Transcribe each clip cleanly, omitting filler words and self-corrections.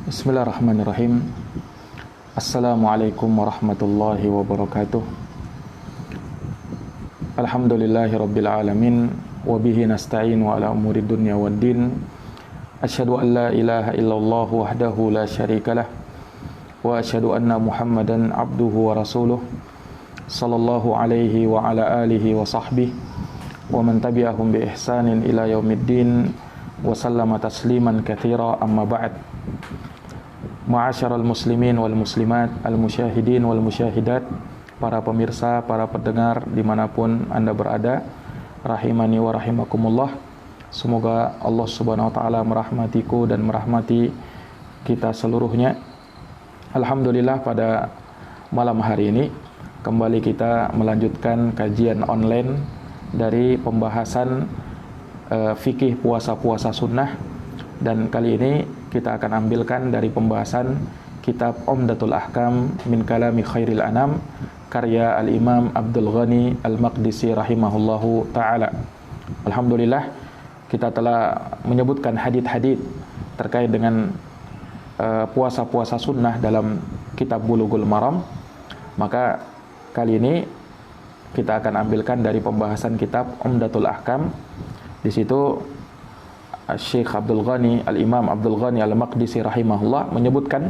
Bismillahirrahmanirrahim. Assalamualaikum warahmatullahi wabarakatuh. Alhamdulillahirabbil alamin wa bihi nasta'inu ala umuri dunya waddin. Asyhadu an la ilaha illallah wahdahu la syarikalah wa asyhadu anna Muhammadan abduhu wa rasuluh sallallahu alaihi wa ala alihi wa sahbihi wa man tabi'ahum bi ihsanin ila yaumiddin wa sallama tasliman katsira amma ba'd. Ma'asyiral muslimin wal muslimat, al musyahidin wal musyahidat, para pemirsa, para pendengar dimanapun Anda berada, rahimani wa rahimakumullah. Semoga Allah subhanahu wa ta'ala merahmatiku dan merahmati kita seluruhnya. Alhamdulillah, pada malam hari ini kembali kita melanjutkan kajian online dari pembahasan fikih puasa-puasa sunnah. Dan kali ini kita akan ambilkan dari pembahasan kitab Umdatul Ahkam min kalami khairil anam, karya Al-Imam Abdul Ghani Al-Maqdisi rahimahullahu ta'ala. Alhamdulillah, kita telah menyebutkan hadits-hadits terkait dengan puasa-puasa sunnah dalam kitab Bulughul Maram. Maka kali ini kita akan ambilkan dari pembahasan kitab Umdatul Ahkam. Di situ Syekh Abdul Ghani, Al-Imam Abdul Ghani Al-Maqdisi rahimahullah menyebutkan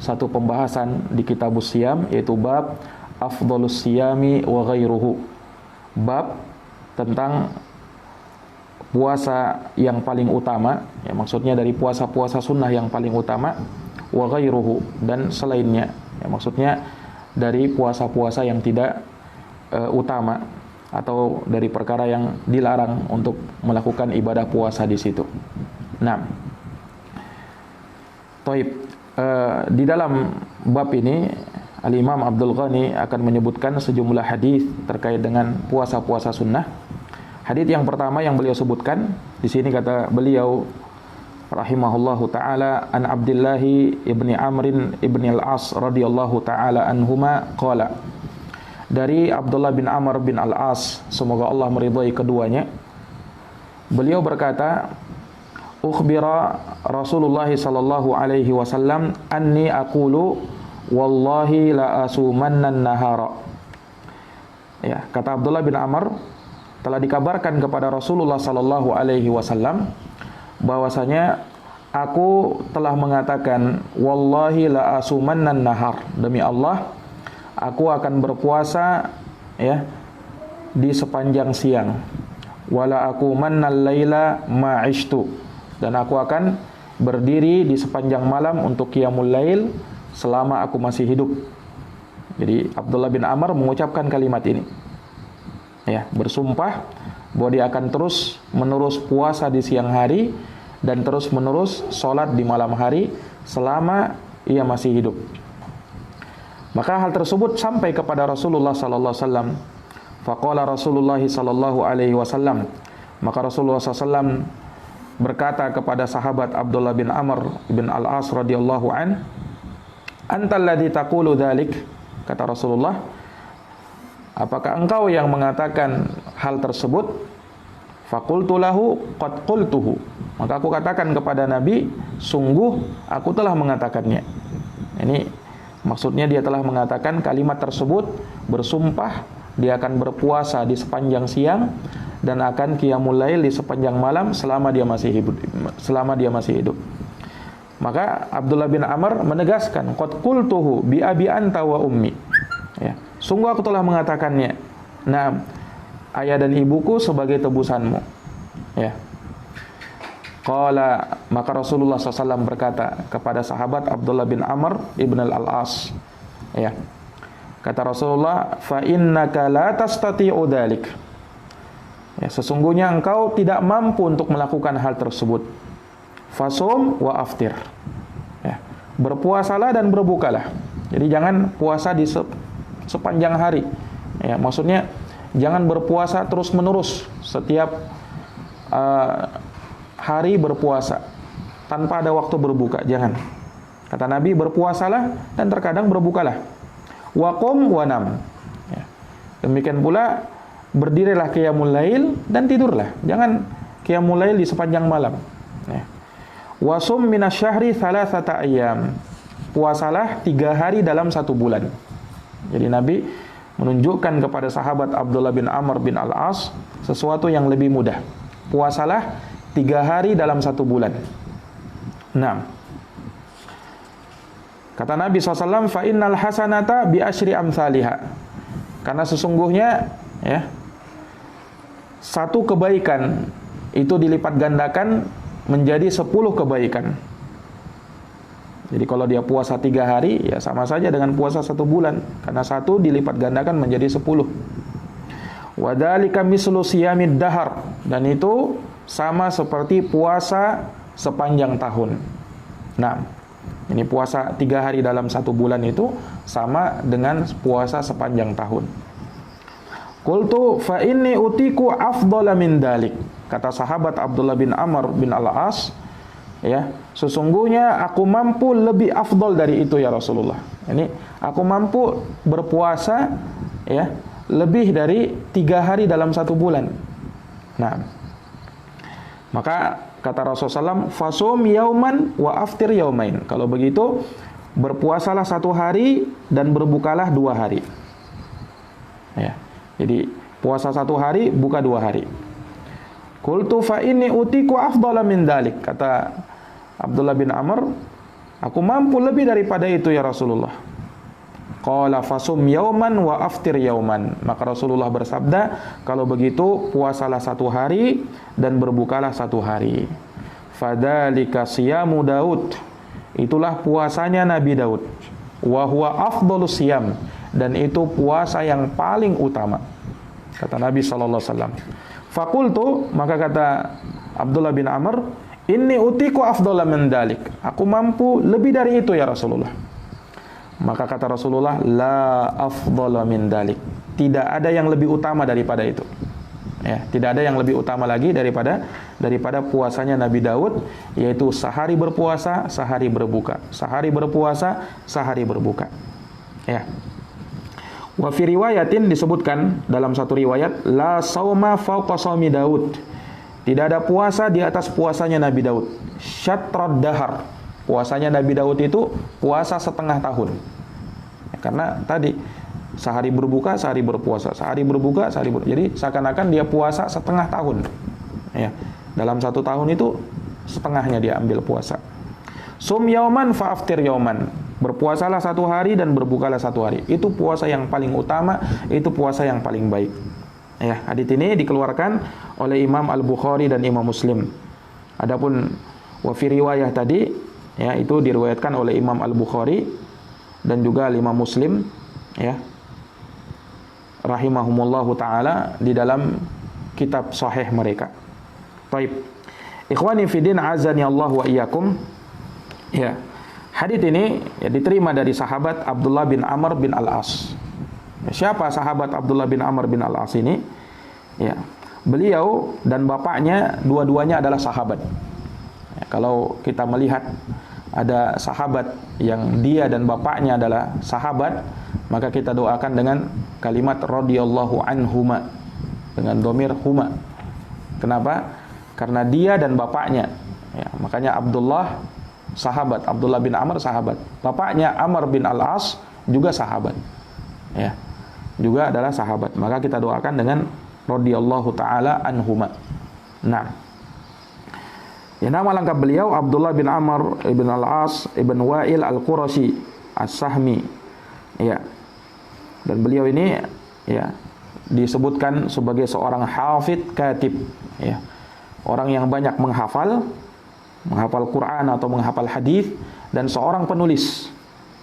satu pembahasan di kitabus siyam, yaitu bab afdhalus siyami wa ghairuhu. Bab tentang puasa yang paling utama, ya, maksudnya dari puasa-puasa sunnah yang paling utama, wa ghairuhu, dan selainnya, ya, maksudnya dari puasa-puasa yang tidak utama, atau dari perkara yang dilarang untuk melakukan ibadah puasa di situ. Nah, di dalam bab ini Al-Imam Abdul Ghani akan menyebutkan sejumlah hadis terkait dengan puasa-puasa sunnah. Hadis yang pertama yang beliau sebutkan di sini, kata beliau rahimahullahu taala, an Abdullah ibni Amrin ibni al-As radhiyallahu taala anhuma qala, dari Abdullah bin Amr bin Al-As, semoga Allah meridhai keduanya, beliau berkata, ukhbira Rasulullah sallallahu alaihi wasallam anni aqulu wallahi la asumanna nahara. Ya, kata Abdullah bin Amr, telah dikabarkan kepada Rasulullah sallallahu alaihi wasallam bahwasanya aku telah mengatakan, wallahi la asumanna nahar, demi Allah aku akan berpuasa, ya, di sepanjang siang. Wala aku mannal laila ma'ishtu, dan aku akan berdiri di sepanjang malam untuk qiyamul lail selama aku masih hidup. Jadi Abdullah bin Amr mengucapkan kalimat ini, ya, bersumpah bahwa dia akan terus menerus puasa di siang hari dan terus menerus sholat di malam hari selama ia masih hidup. Maka hal tersebut sampai kepada Rasulullah sallallahu alaihi wasallam. Faqala Rasulullah sallallahu alaihi wasallam, maka Rasulullah sallallahu berkata kepada sahabat Abdullah bin Amr bin Al-As radhiyallahu an, antal ladzi taqulu dzalik, kata Rasulullah, apakah engkau yang mengatakan hal tersebut? Faqultu lahu qad qultuhu, maka aku katakan kepada Nabi, sungguh aku telah mengatakannya. Ini maksudnya dia telah mengatakan kalimat tersebut, bersumpah dia akan berpuasa di sepanjang siang dan akan qiyamul lail di sepanjang malam selama dia masih hidup. Maka Abdullah bin Amr menegaskan, qad qultuhu bi abi anta wa ummi. Ya, sungguh aku telah mengatakannya. Nah, ayah dan ibuku sebagai tebusanmu. Ya. Qala, maka Rasulullah SAW berkata kepada sahabat Abdullah bin Amr ibn al-As, ya, kata Rasulullah, fa innaka la tastati'u dzalik, ya, sesungguhnya engkau tidak mampu untuk melakukan hal tersebut. Fasum wa aftir, ya, berpuasalah dan berbukalah. Jadi jangan puasa di sepanjang hari, ya, maksudnya jangan berpuasa terus menerus setiap hari berpuasa tanpa ada waktu berbuka, jangan. Kata Nabi, berpuasalah dan terkadang berbukalah. Waqum wanam, ya. Demikian pula berdirilah qiyamul lail dan tidurlah. Jangan qiyamul lail di sepanjang malam, ya. Wasum minasyahri thalathata ayyam. Puasalah 3 hari dalam 1 bulan. Jadi Nabi menunjukkan kepada sahabat Abdullah bin Amr bin Al-As sesuatu yang lebih mudah. Puasalah 3 hari dalam 1 bulan. Nah, kata Nabi SAW, fa innal hasanata bi asyri amsalihha. Karena sesungguhnya ya, satu kebaikan itu dilipat gandakan menjadi 10 kebaikan. Jadi kalau dia puasa 3 hari, ya sama saja dengan puasa 1 bulan. Karena 1 dilipat gandakan menjadi 10. Wadzalika mislu siyamid dahar. Dan itu sama seperti puasa sepanjang tahun. Nah, ini puasa 3 hari dalam 1 bulan itu sama dengan puasa sepanjang tahun. Qultu fa inni utiku afdhala min dalik. Kata sahabat Abdullah bin Amr bin Al-As, ya, sesungguhnya aku mampu lebih afdal dari itu ya Rasulullah. Ini aku mampu berpuasa ya lebih dari 3 hari dalam 1 bulan. Nah, maka kata Rasulullah SAW, fasum yauman wa aftir yaumain. Kalau begitu, berpuasalah 1 hari dan berbukalah 2 hari. Ya, jadi puasa 1 hari, buka 2 hari. Qultu fa inni utiku afdhala min dalik. Kata Abdullah bin Amr, aku mampu lebih daripada itu ya Rasulullah. Qala fasum yauman wa aftir yauman. Maka Rasulullah bersabda, kalau begitu puasalah 1 hari dan berbukalah 1 hari. Fadzalika siyamu Daud. Itulah puasanya Nabi Daud. Wa huwa afdhalus siyam. Dan itu puasa yang paling utama. Kata Nabi sallallahu alaihi wasallam. Fakultu, maka kata Abdullah bin Amr, inni utiku afdhala min dalik. Aku mampu lebih dari itu ya Rasulullah. Maka kata Rasulullah, la afdhala min dalik. Tidak ada yang lebih utama daripada itu. Ya, tidak ada yang lebih utama lagi daripada puasanya Nabi Daud, yaitu sehari berpuasa, sehari berbuka. Sehari berpuasa, sehari berbuka. Ya. Wa fi riwayatin, disebutkan dalam satu riwayat, la sauma fauqa shaumi Daud. Tidak ada puasa di atas puasanya Nabi Daud. Syatrad dahar. Puasanya Nabi Daud itu puasa setengah tahun. Ya, karena tadi sehari berbuka, sehari berpuasa, sehari berbuka, sehari berpuasa. Jadi seakan-akan dia puasa setengah tahun. Ya, dalam 1 tahun itu setengahnya dia ambil puasa. Sum yauman fa aftir yauman. Berpuasalah 1 hari dan berbukalah 1 hari. Itu puasa yang paling utama, itu puasa yang paling baik. Ya, hadits ini dikeluarkan oleh Imam Al-Bukhari dan Imam Muslim. Adapun wa fi riwayah tadi, ya, itu diriwayatkan oleh Imam Al-Bukhari dan juga Imam Muslim, ya, rahimahumullahu taala, di dalam kitab sahih mereka. Baik. Ikhwani fi din, azani Allah wa iyyakum. Ya. Hadits ini ya diterima dari sahabat Abdullah bin Amr bin Al-As. Siapa sahabat Abdullah bin Amr bin Al-As ini? Ya, beliau dan bapaknya dua-duanya adalah sahabat. Ya, kalau kita melihat ada sahabat yang dia dan bapaknya adalah sahabat, maka kita doakan dengan kalimat radhiyallahu anhuma, dengan dhamir huma. Kenapa? Karena dia dan bapaknya. Ya, makanya Abdullah sahabat, Abdullah bin Amr sahabat. Bapaknya Amr bin Al-As juga sahabat. Ya, juga adalah sahabat. Maka kita doakan dengan radhiyallahu taala anhuma. Nah, ya, nama lengkap beliau Abdullah bin Amr ibn Al-As ibn Wa'il Al-Qurashi As-Sahmi. Ya. Dan beliau ini ya disebutkan sebagai seorang hafidh katib, ya. Orang yang banyak menghafal Quran atau menghafal hadis, dan seorang penulis.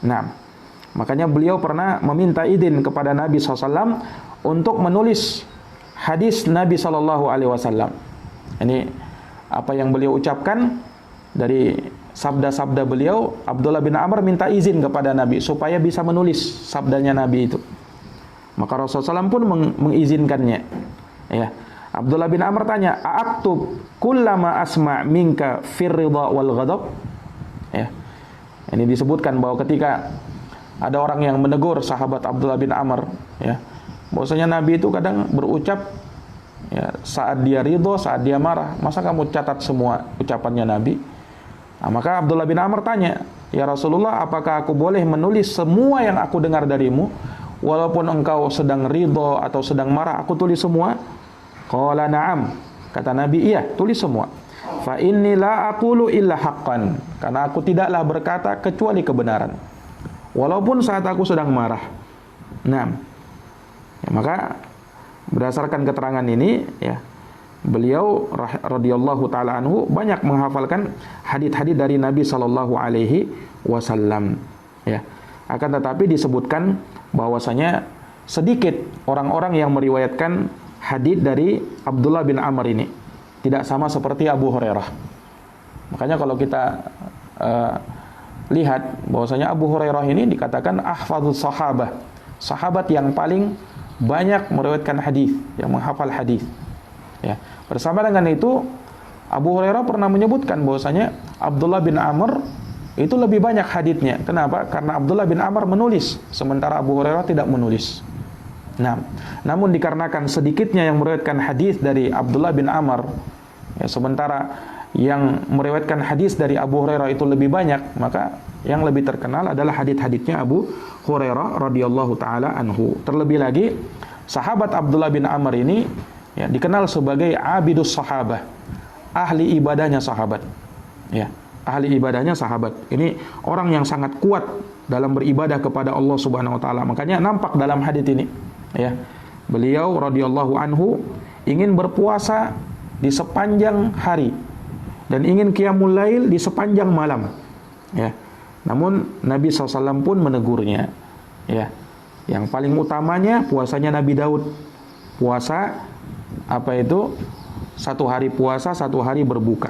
Nah, makanya beliau pernah meminta izin kepada Nabi SAW untuk menulis hadis Nabi SAW. Ini apa yang beliau ucapkan dari sabda-sabda beliau. Abdullah bin Amr minta izin kepada Nabi supaya bisa menulis sabdanya Nabi itu. Maka Rasulullah SAW pun mengizinkannya. Ya. Abdullah bin Amr tanya, "A'aktub kullama asma' minka fir ridha wal ghadab?" Ya. Ini disebutkan bahwa ketika ada orang yang menegur sahabat Abdullah bin Amr, ya, bahwasanya Nabi itu kadang berucap ya, saat dia ridho, saat dia marah. Masa kamu catat semua ucapannya Nabi? Nah, maka Abdullah bin Amr tanya, "Ya Rasulullah, apakah aku boleh menulis semua yang aku dengar darimu? Walaupun engkau sedang ridho atau sedang marah, aku tulis semua?" Qala na'am. Kata Nabi, iya, tulis semua. Fa inni la aqulu illa haqqan. Karena aku tidaklah berkata kecuali kebenaran, walaupun saat aku sedang marah. Nah, ya, maka berdasarkan keterangan ini, ya, beliau radhiyallahu taala anhu banyak menghafalkan hadis-hadis dari Nabi sallallahu alaihi wasallam, ya. Akan tetapi disebutkan bahwasanya sedikit orang-orang yang meriwayatkan hadis dari Abdullah bin Amr ini, tidak sama seperti Abu Hurairah. Makanya kalau kita lihat bahwasanya Abu Hurairah ini dikatakan ahfadzus sahabah, sahabat yang paling banyak meriwayatkan hadis, yang menghafal hadis. Ya. Bersama dengan itu, Abu Hurairah pernah menyebutkan bahwasanya Abdullah bin Amr itu lebih banyak hadisnya. Kenapa? Karena Abdullah bin Amr menulis, sementara Abu Hurairah tidak menulis. Nah, namun dikarenakan sedikitnya yang meriwayatkan hadis dari Abdullah bin Amr, ya, sementara yang meriwayatkan hadis dari Abu Hurairah itu lebih banyak, maka yang lebih terkenal adalah hadis-hadisnya Abu Hurairah radhiyallahu taala anhu. Terlebih lagi, sahabat Abdullah bin Amr ini, ya, dikenal sebagai abidus sahabah, ahli ibadahnya sahabat. Ya, ahli ibadahnya sahabat. Ini orang yang sangat kuat dalam beribadah kepada Allah Subhanahu wa taala. Makanya nampak dalam hadis ini, ya, beliau radhiyallahu anhu ingin berpuasa di sepanjang hari dan ingin qiyamul lail di sepanjang malam, ya. Namun Nabi SAW pun menegurnya, ya. Yang paling utamanya puasanya Nabi Daud, puasa apa itu? 1 hari puasa, 1 hari berbuka,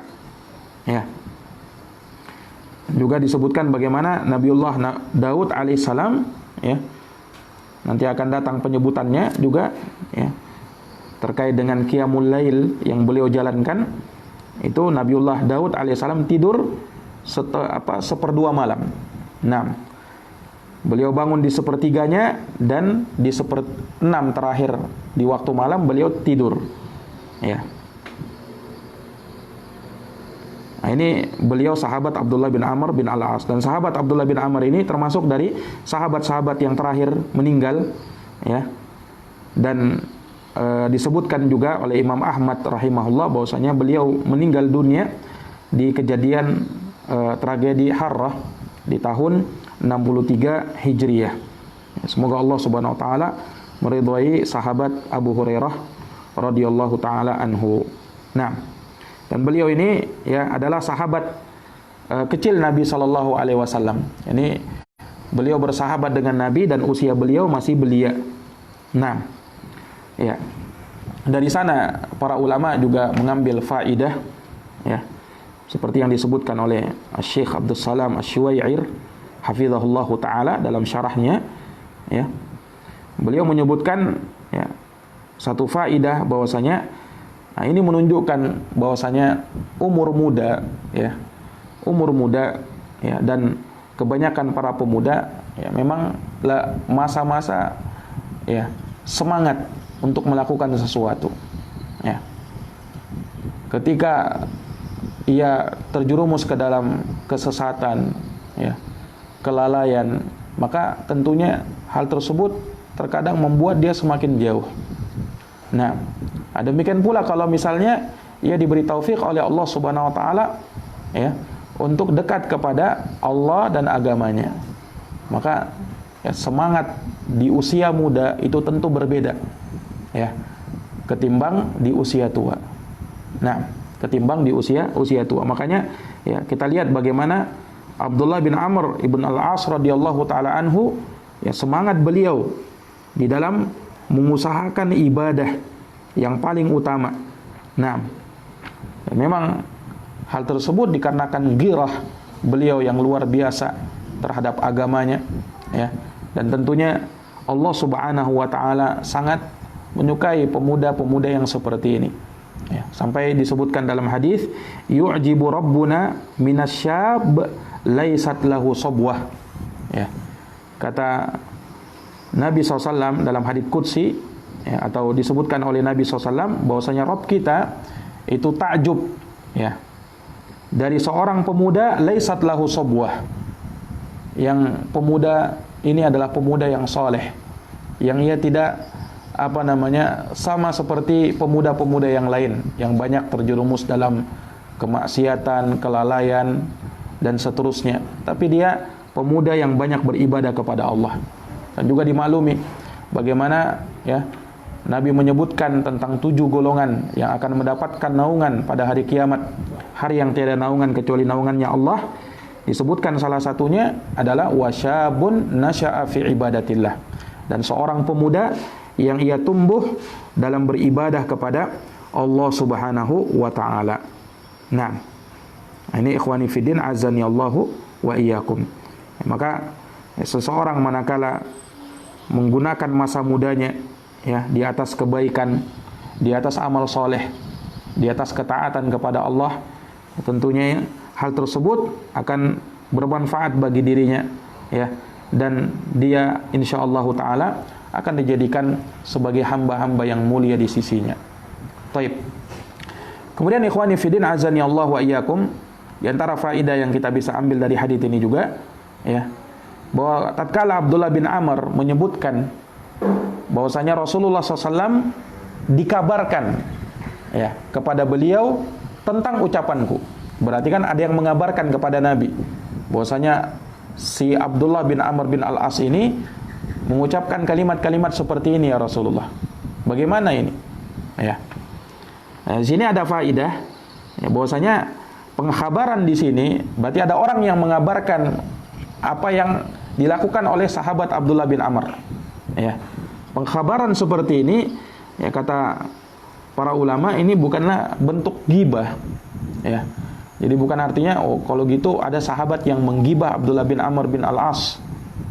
ya. Juga disebutkan bagaimana Nabiullah Daud alaihissalam, ya, nanti akan datang penyebutannya juga, ya, terkait dengan qiyamul lail yang beliau jalankan. Itu Nabiullah Daud alaihissalam tidur seperempat malam. Nah, beliau bangun di sepertiganya, dan di seperenam terakhir di waktu malam beliau tidur, ya. Nah, ini beliau sahabat Abdullah bin Amr bin Al-As, dan sahabat Abdullah bin Amr ini termasuk dari sahabat-sahabat yang terakhir meninggal, ya. Dan disebutkan juga oleh Imam Ahmad rahimahullah bahwasanya beliau meninggal dunia di kejadian tragedi Harrah di tahun 63 Hijriyah. Semoga Allah Subhanahu wa taala meridhai sahabat Abu Hurairah radhiyallahu taala anhu. Nah, dan beliau ini, ya, adalah sahabat kecil Nabi sallallahu alaihi wasallam. Ini beliau bersahabat dengan Nabi dan usia beliau masih belia. Nah, ya. Dari sana para ulama juga mengambil faidah, ya. Seperti yang disebutkan oleh Syekh Abdul Salam Asy-Syuwair hafizahullah taala dalam syarahnya, ya. Beliau menyebutkan, ya, satu faidah bahwasanya, nah, ini menunjukkan bahwasanya umur muda, ya, dan kebanyakan para pemuda, ya, memang masa-masa, ya, semangat untuk melakukan sesuatu, ya. Ketika ia terjerumus ke dalam kesesatan, ya, kelalaian, maka tentunya hal tersebut terkadang membuat dia semakin jauh. Nah, demikian pula kalau misalnya ia diberi taufik oleh Allah Subhanahu wa taala, ya, untuk dekat kepada Allah dan agamanya, maka, ya, semangat di usia muda itu tentu berbeda, ya, ketimbang di usia tua. Nah, ketimbang di usia tua. Makanya, ya, kita lihat bagaimana Abdullah bin Amr ibn Al-As radhiyallahu taala anhu, ya, semangat beliau di dalam mengusahakan ibadah yang paling utama. Nah, ya, memang hal tersebut dikarenakan girah beliau yang luar biasa terhadap agamanya, ya. Dan tentunya Allah Subhanahu wa taala sangat menyukai pemuda-pemuda yang seperti ini, ya. Sampai disebutkan dalam hadis, yu'jibu rabbuna minasyab laisat lahu sabwah, ya. Kata Nabi SAW dalam hadis qudsi, ya, atau disebutkan oleh Nabi SAW bahwasanya Rabb kita itu takjub, ya, dari seorang pemuda laisat lahu sabwah. Yang pemuda ini adalah pemuda yang soleh, yang ia tidak sama seperti pemuda-pemuda yang lain yang banyak terjerumus dalam kemaksiatan, kelalaian dan seterusnya. Tapi dia pemuda yang banyak beribadah kepada Allah. Dan juga dimaklumi bagaimana ya Nabi menyebutkan tentang 7 golongan yang akan mendapatkan naungan pada hari kiamat, hari yang tiada naungan kecuali naungannya Allah. Disebutkan salah satunya adalah wasyabun nasya'a fi ibadatillah, dan seorang pemuda yang ia tumbuh dalam beribadah kepada Allah Subhanahu wa taala. Nah, ini ikhwani fiddin azani Allahu wa iyyakum. Maka seseorang manakala menggunakan masa mudanya ya di atas kebaikan, di atas amal soleh, di atas ketaatan kepada Allah, tentunya hal tersebut akan bermanfaat bagi dirinya ya, dan dia insyaallah taala akan dijadikan sebagai hamba-hamba yang mulia di sisinya. Taib. Kemudian ikhwani fiddin azani Allah wa iyyakum, di antara faedah yang kita bisa ambil dari hadis ini juga ya, bahwa tatkala Abdullah bin Amr menyebutkan bahwasanya Rasulullah SAW dikabarkan ya kepada beliau tentang ucapanku. Berarti kan ada yang mengabarkan kepada Nabi bahwasanya si Abdullah bin Amr bin Al-As ini mengucapkan kalimat-kalimat seperti ini ya Rasulullah. Bagaimana ini? Ya. Nah, di sini ada faedah ya, bahwasanya pengkhabaran di sini berarti ada orang yang mengabarkan apa yang dilakukan oleh sahabat Abdullah bin Amr. Ya. Pengkhabaran seperti ini ya kata para ulama ini bukanlah bentuk ghibah. Ya. Jadi bukan artinya kalau gitu ada sahabat yang menggibah Abdullah bin Amr bin Al-As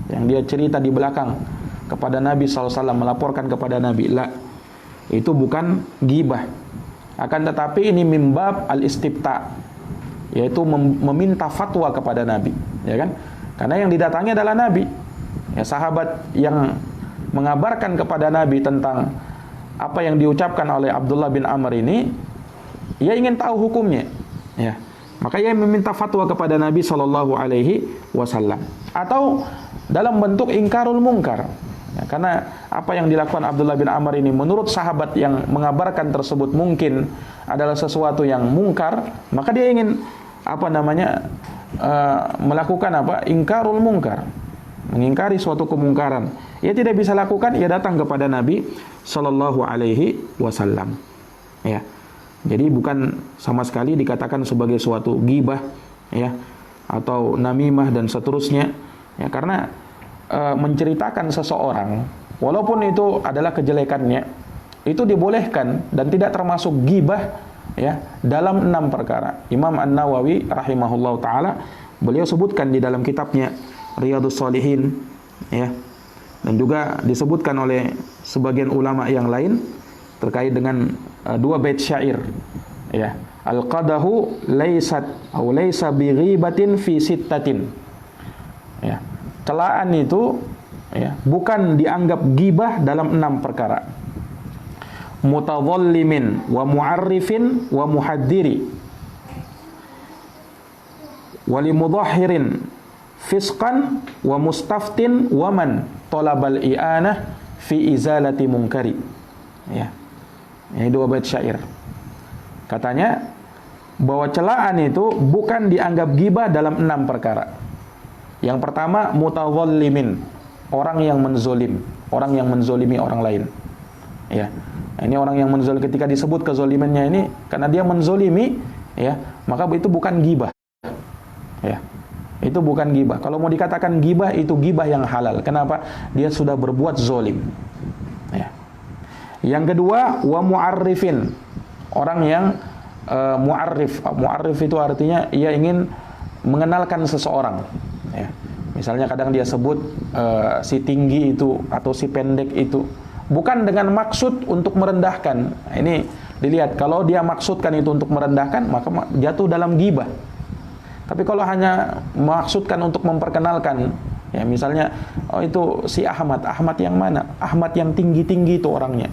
yang dia cerita di belakang kepada Nabi SAW, melaporkan kepada Nabi. La, itu bukan ghibah. Akan tetapi ini mimbab al-istifta, yaitu meminta fatwa kepada Nabi, ya kan? Karena yang didatangi adalah Nabi. Ya, sahabat yang mengabarkan kepada Nabi tentang apa yang diucapkan oleh Abdullah bin Amr ini, ia ingin tahu hukumnya. Ya. Maka ia meminta fatwa kepada Nabi sallallahu alaihi wasallam, atau dalam bentuk ingkarul mungkar. Ya, karena apa yang dilakukan Abdullah bin Amr ini menurut sahabat yang mengabarkan tersebut mungkin adalah sesuatu yang mungkar, maka dia ingin melakukan ingkarul mungkar, mengingkari suatu kemungkaran. Ia tidak bisa lakukan, ia datang kepada Nabi sallallahu alaihi wasallam. Ya. Jadi bukan sama sekali dikatakan sebagai suatu ghibah ya, atau namimah dan seterusnya ya, karena menceritakan seseorang walaupun itu adalah kejelekannya itu dibolehkan dan tidak termasuk ghibah ya dalam 6 perkara. Imam An-Nawawi rahimahullahu taala beliau sebutkan di dalam kitabnya Riyadhus Shalihin ya, dan juga disebutkan oleh sebagian ulama yang lain terkait dengan 2 bait syair ya, al-qadahu laysat aw laysa bighibatin fi sittatin ya, celaan itu ya bukan dianggap ghibah dalam 6 perkara. Mutadhallimin wa mu'arrifin wa muhaddiri wa limudahhirin fisqan wa mustaftin wa man talabal i'anah fi izalati munkari ya. Ini 2 bait syair. Katanya bahwa celaan itu bukan dianggap ghibah dalam 6 perkara. Yang pertama, mutadhallimin, orang yang menzolim, orang yang menzolimi orang lain. Ya. Ini orang yang menzolim, ketika disebut kezolimannya ini karena dia menzolimi, ya, maka itu bukan ghibah. Ya. Itu bukan ghibah. Kalau mau dikatakan ghibah, itu ghibah yang halal. Kenapa? Dia sudah berbuat zolim. Ya. Yang kedua, wa mu'arrifin, orang yang mu'arrif. Mu'arrif itu artinya ia ingin mengenalkan seseorang ya. Misalnya kadang dia sebut si tinggi itu atau si pendek itu bukan dengan maksud untuk merendahkan. Nah, ini dilihat, kalau dia maksudkan itu untuk merendahkan maka jatuh dalam ghibah. Tapi kalau hanya maksudkan untuk memperkenalkan ya, misalnya itu si Ahmad yang mana? Ahmad yang tinggi-tinggi itu orangnya.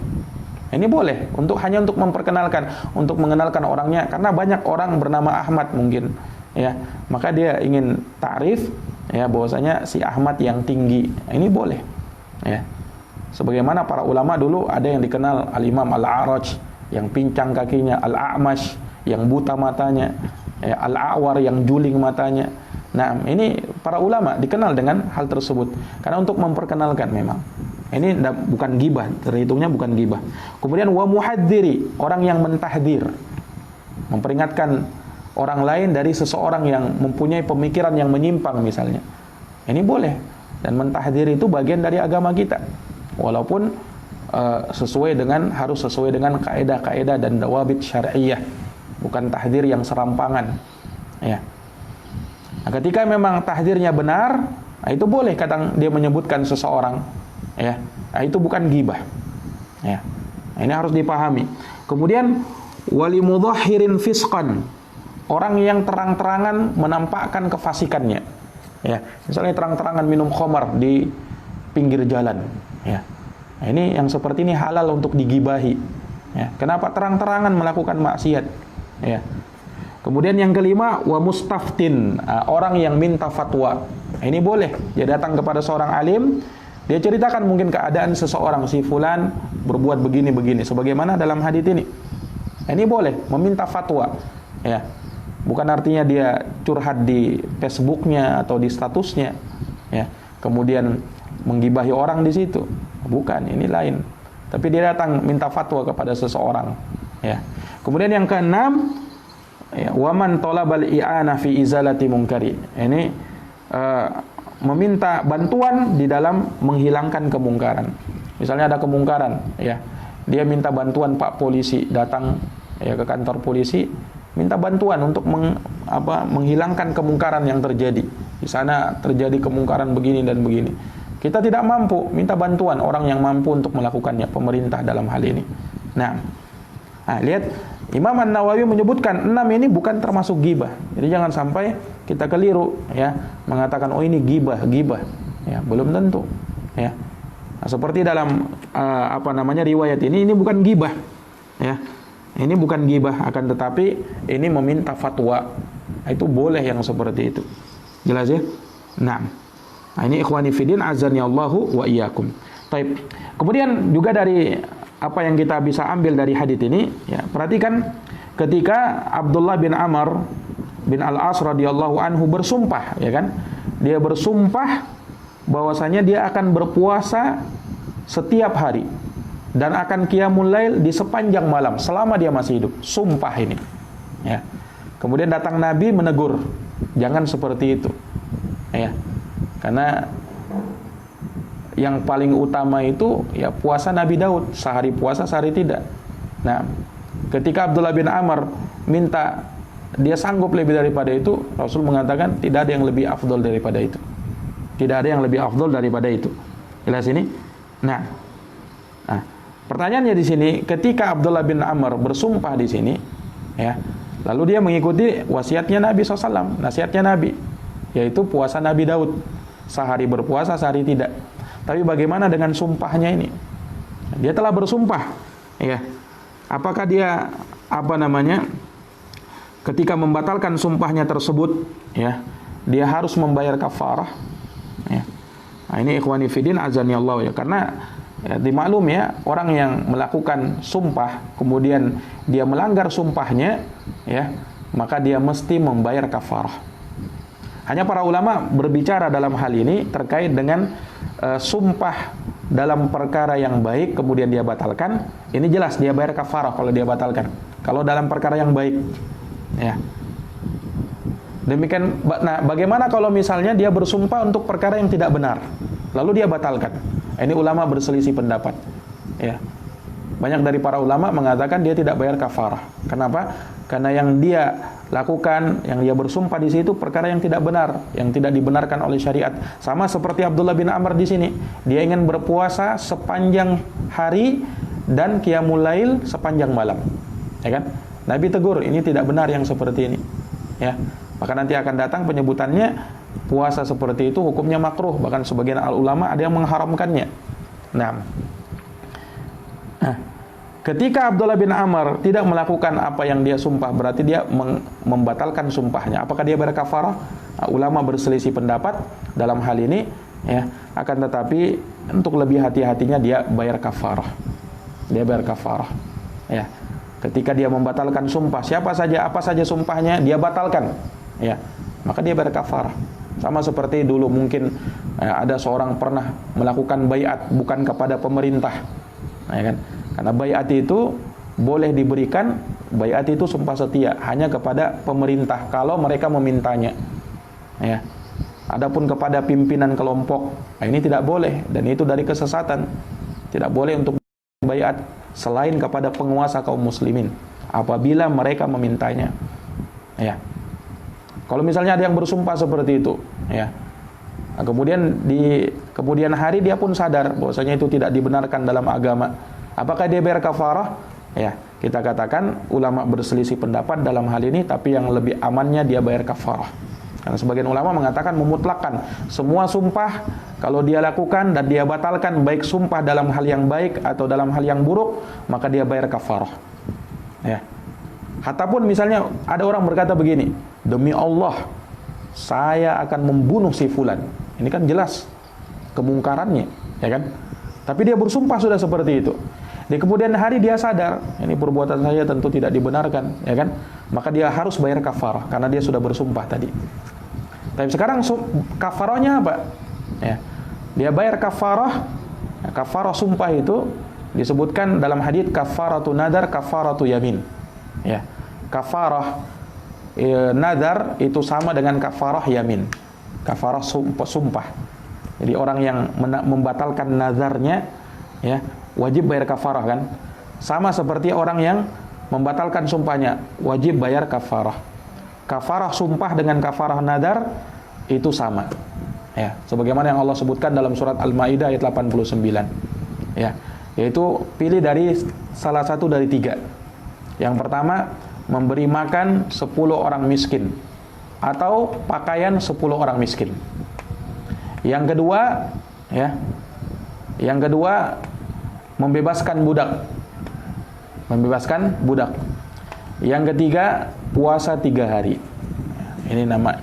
Ini boleh hanya untuk memperkenalkan, untuk mengenalkan orangnya, karena banyak orang bernama Ahmad mungkin, ya. Maka dia ingin ta'rif, ya, bahwasanya si Ahmad yang tinggi. Ini boleh, ya. Sebagaimana para ulama dulu ada yang dikenal Al-Imam Al-A'raj, yang pincang kakinya, Al-A'mash, yang buta matanya, ya, Al-A'war, yang juling matanya. Nah, ini para ulama dikenal dengan hal tersebut karena untuk memperkenalkan memang. Ini bukan gibah, terhitungnya bukan gibah. Kemudian wa muhadziri, orang yang mentahdir, memperingatkan orang lain dari seseorang yang mempunyai pemikiran yang menyimpang misalnya. Ini boleh, dan mentahdir itu bagian dari agama kita. Walaupun harus sesuai dengan kaedah-kaedah dan dawabit syar'iyyah, bukan tahdir yang serampangan, ya. Nah, ketika memang tahdirnya benar, nah itu boleh kadang dia menyebutkan seseorang, ya. Nah, itu bukan ghibah, ya. Nah, ini harus dipahami. Kemudian wali mudhahirin fisqan, orang yang terang-terangan menampakkan kefasikannya, ya. Misalnya terang-terangan minum khamar di pinggir jalan, ya. Nah, ini yang seperti ini halal untuk digibahi, ya. Kenapa? Terang-terangan melakukan maksiat, ya. Kemudian yang kelima, wa mustaftin, orang yang minta fatwa. Ini boleh. Dia datang kepada seorang alim, dia ceritakan mungkin keadaan seseorang, si fulan berbuat begini-begini, sebagaimana dalam hadits ini. Ini boleh, meminta fatwa, ya. Bukan artinya dia curhat di Facebooknya atau di statusnya, ya. Kemudian menggibahi orang di situ. Bukan, ini lain. Tapi dia datang minta fatwa kepada seseorang, ya. Kemudian yang keenam, ya, waman tolabal i'ana fi izalati munkari. Ini meminta bantuan di dalam menghilangkan kemungkaran. Misalnya ada kemungkaran, ya. Dia minta bantuan Pak polisi, datang, ya, ke kantor polisi, minta bantuan untuk menghilangkan kemungkaran yang terjadi. Di sana terjadi kemungkaran begini dan begini. Kita tidak mampu, minta bantuan orang yang mampu untuk melakukannya, pemerintah dalam hal ini. Nah, lihat, Imam An-Nawawi menyebutkan 6 ini bukan termasuk ghibah. Jadi jangan sampai kita keliru, ya, mengatakan oh ini ghibah. Ya, belum tentu, ya. Nah, seperti dalam riwayat ini bukan ghibah, ya. Ini bukan ghibah, akan tetapi ini meminta fatwa. Itu boleh yang seperti itu. Jelas ya? Nah, ini ikhwani fillah azani Allahu wa iyyakum. Baik. Kemudian juga dari apa yang kita bisa ambil dari hadits ini, ya, perhatikan ketika Abdullah bin Amr bin Al-As radhiyallahu anhu bersumpah, ya kan? Dia bersumpah bahwasanya dia akan berpuasa setiap hari dan akan qiyamul lail di sepanjang malam selama dia masih hidup. Sumpah ini, ya. Kemudian datang Nabi menegur, jangan seperti itu, ya. Karena yang paling utama itu, ya, puasa Nabi Daud, sehari puasa sehari tidak. Nah, ketika Abdullah bin Amr minta dia sanggup lebih daripada itu, Rasul mengatakan tidak ada yang lebih afdol daripada itu. Tidak ada yang lebih afdol daripada itu. Jelas ini? Nah, pertanyaannya di sini, ketika Abdullah bin Amr bersumpah di sini, ya, lalu dia mengikuti wasiatnya Nabi SAW, nasihatnya Nabi, yaitu puasa Nabi Daud, sehari berpuasa sehari tidak. Tapi bagaimana dengan sumpahnya ini? Dia telah bersumpah, ya. Apakah dia ketika membatalkan sumpahnya tersebut, ya, dia harus membayar kafarah, ya. Nah, ini ikhwani fiddin azani Allah, ya. Karena, ya, dimaklum, ya, orang yang melakukan sumpah kemudian dia melanggar sumpahnya, ya, maka dia mesti membayar kafarah. Hanya para ulama berbicara dalam hal ini terkait dengan sumpah dalam perkara yang baik kemudian dia batalkan. Ini jelas dia bayar kafarah kalau dia batalkan. Kalau dalam perkara yang baik, ya. Demikian. Nah, bagaimana kalau misalnya dia bersumpah untuk perkara yang tidak benar, lalu dia batalkan? Ini ulama berselisih pendapat, ya. Banyak dari para ulama mengatakan dia tidak bayar kafarah. Kenapa? Karena yang dia lakukan, yang dia bersumpah di situ perkara yang tidak benar, yang tidak dibenarkan oleh syariat. Sama seperti Abdullah bin Amr di sini, dia ingin berpuasa sepanjang hari dan qiyamul lail sepanjang malam, ya kan? Nabi tegur, ini tidak benar yang seperti ini, ya. Maka nanti akan datang penyebutannya puasa seperti itu hukumnya makruh, bahkan sebagian ulama ada yang mengharamkannya. Nah, Ketika Abdullah bin Amr tidak melakukan apa yang dia sumpah, berarti dia membatalkan sumpahnya. Apakah dia bayar kafarah? Ulama berselisih pendapat dalam hal ini, ya. Akan tetapi untuk lebih hati-hatinya dia bayar kafarah. Dia bayar kafarah, ya. Ketika dia membatalkan sumpah, siapa saja, apa saja sumpahnya dia batalkan, ya. Maka dia bayar kafarah. Sama seperti dulu mungkin ada seorang pernah melakukan baiat bukan kepada pemerintah, ya kan? Karena baiat itu boleh diberikan, baiat itu sumpah setia hanya kepada pemerintah kalau mereka memintanya, ya. Adapun kepada pimpinan kelompok, ini tidak boleh, dan itu dari kesesatan. Tidak boleh untuk baiat selain kepada penguasa kaum muslimin apabila mereka memintanya, ya. Kalau misalnya ada yang bersumpah seperti itu, ya, nah, kemudian di kemudian hari dia pun sadar bahwasanya itu tidak dibenarkan dalam agama, apakah dia bayar kafarah? Ya, kita katakan ulama berselisih pendapat dalam hal ini, tapi yang lebih amannya dia bayar kafarah. Karena sebagian ulama mengatakan memutlakkan semua sumpah kalau dia lakukan dan dia batalkan, baik sumpah dalam hal yang baik atau dalam hal yang buruk, maka dia bayar kafarah. Ya. Ataupun misalnya ada orang berkata begini, demi Allah saya akan membunuh si fulan. Ini kan jelas kemungkarannya, ya kan? Tapi dia bersumpah sudah seperti itu. Di kemudian hari dia sadar, ini perbuatan saya tentu tidak dibenarkan, ya kan? Maka dia harus bayar kafarah karena dia sudah bersumpah tadi. Tapi sekarang kafarahnya apa? Ya. Dia bayar kafarah. Kafarah sumpah itu disebutkan dalam hadits kafaratu nadar, kafaratu yamin. Ya. Kafarah nadar itu sama dengan kafarah yamin. Kafarah sumpah. Jadi orang yang membatalkan nazarnya, ya, wajib bayar kafarah kan? Sama seperti orang yang membatalkan sumpahnya, wajib bayar kafarah. Kafarah sumpah dengan kafarah nadar itu sama. Ya, sebagaimana yang Allah sebutkan dalam surat Al-Maidah ayat 89. Ya, yaitu pilih dari salah satu dari 3. Yang pertama, memberi makan 10 orang miskin atau pakaian 10 orang miskin. Yang kedua, ya. Yang kedua, membebaskan budak. Membebaskan budak. Yang ketiga, puasa 3 hari. Ini nama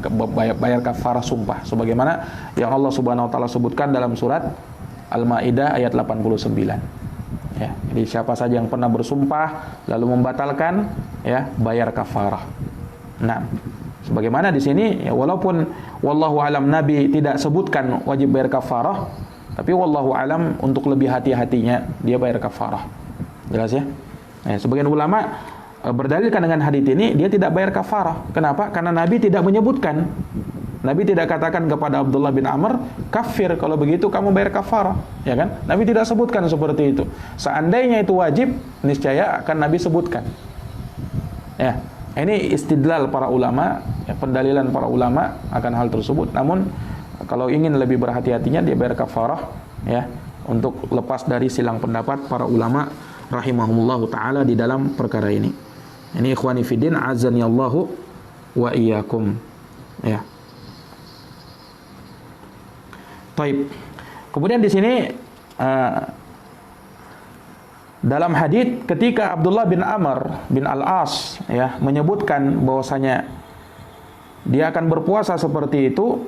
bayar kafarah sumpah, sebagaimana yang Allah Subhanahu wa taala sebutkan dalam surat Al-Maidah ayat 89. Ya, jadi siapa saja yang pernah bersumpah lalu membatalkan, ya, bayar kafarah. Nah, sebagaimana di sini, ya, walaupun wallahu alam Nabi tidak sebutkan wajib bayar kafarah, tapi wallahu alam untuk lebih hati-hatinya dia bayar kafarah. Jelas ya? Nah, sebagian ulama berdalilkan dengan hadits ini dia tidak bayar kafarah. Kenapa? Karena Nabi tidak menyebutkan. Nabi tidak katakan kepada Abdullah bin Amr, kafir, kalau begitu kamu bayar kafarah, ya kan? Nabi tidak sebutkan seperti itu. Seandainya itu wajib, niscaya akan Nabi sebutkan. Ya, ini istidlal para ulama, ya, pendalilan para ulama akan hal tersebut. Namun kalau ingin lebih berhati-hatinya dia bayar kafarah, ya, untuk lepas dari silang pendapat para ulama rahimahumullahu taala di dalam perkara ini. Ini ikhwani fiddin azani Allahu wa iyyakum. Ya. Taib. Kemudian di sini dalam hadits ketika Abdullah bin Amr bin Al-As, ya, menyebutkan bahwasanya dia akan berpuasa seperti itu,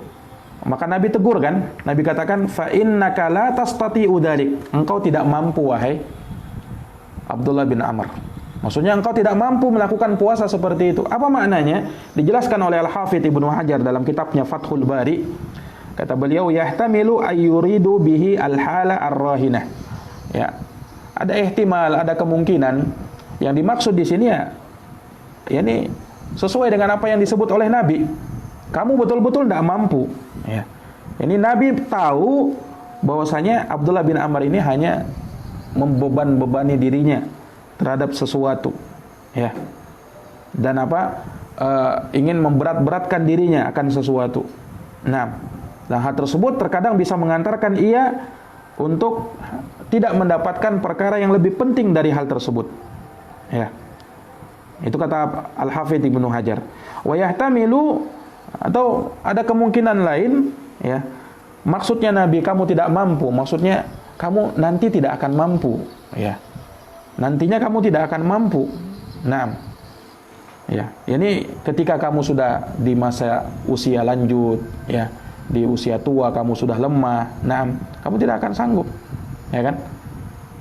maka Nabi tegur kan? Nabi katakan fa innaka la tastati'u dzalik. Engkau tidak mampu wahai Abdullah bin Amr. Maksudnya engkau tidak mampu melakukan puasa seperti itu. Apa maknanya? Dijelaskan oleh Al-Hafidz Ibnu Hajar dalam kitabnya Fathul Bari. Kata beliau, yahtamilu ayyuridu bihi al-hala ar-rahinah. Ya. Ada ihtimal, ada kemungkinan yang dimaksud di sini, ya, ini sesuai dengan apa yang disebut oleh Nabi. Kamu betul-betul tidak mampu. Ya. Ini Nabi tahu bahwasanya Abdullah bin Amr ini hanya membebani dirinya terhadap sesuatu, ya, dan ingin memberat-beratkan dirinya akan sesuatu. Nah, hal tersebut terkadang bisa mengantarkan ia untuk tidak mendapatkan perkara yang lebih penting dari hal tersebut. Ya, itu kata Al-Hafidz Ibnu Hajar. Wa yahtamilu, atau ada kemungkinan lain, ya, maksudnya Nabi kamu tidak mampu, maksudnya kamu nanti tidak akan mampu, ya. nantinya kamu tidak akan mampu. Nah, ya, ini ketika kamu sudah di masa usia lanjut, ya, di usia tua kamu sudah lemah, nah, kamu tidak akan sanggup, ya kan?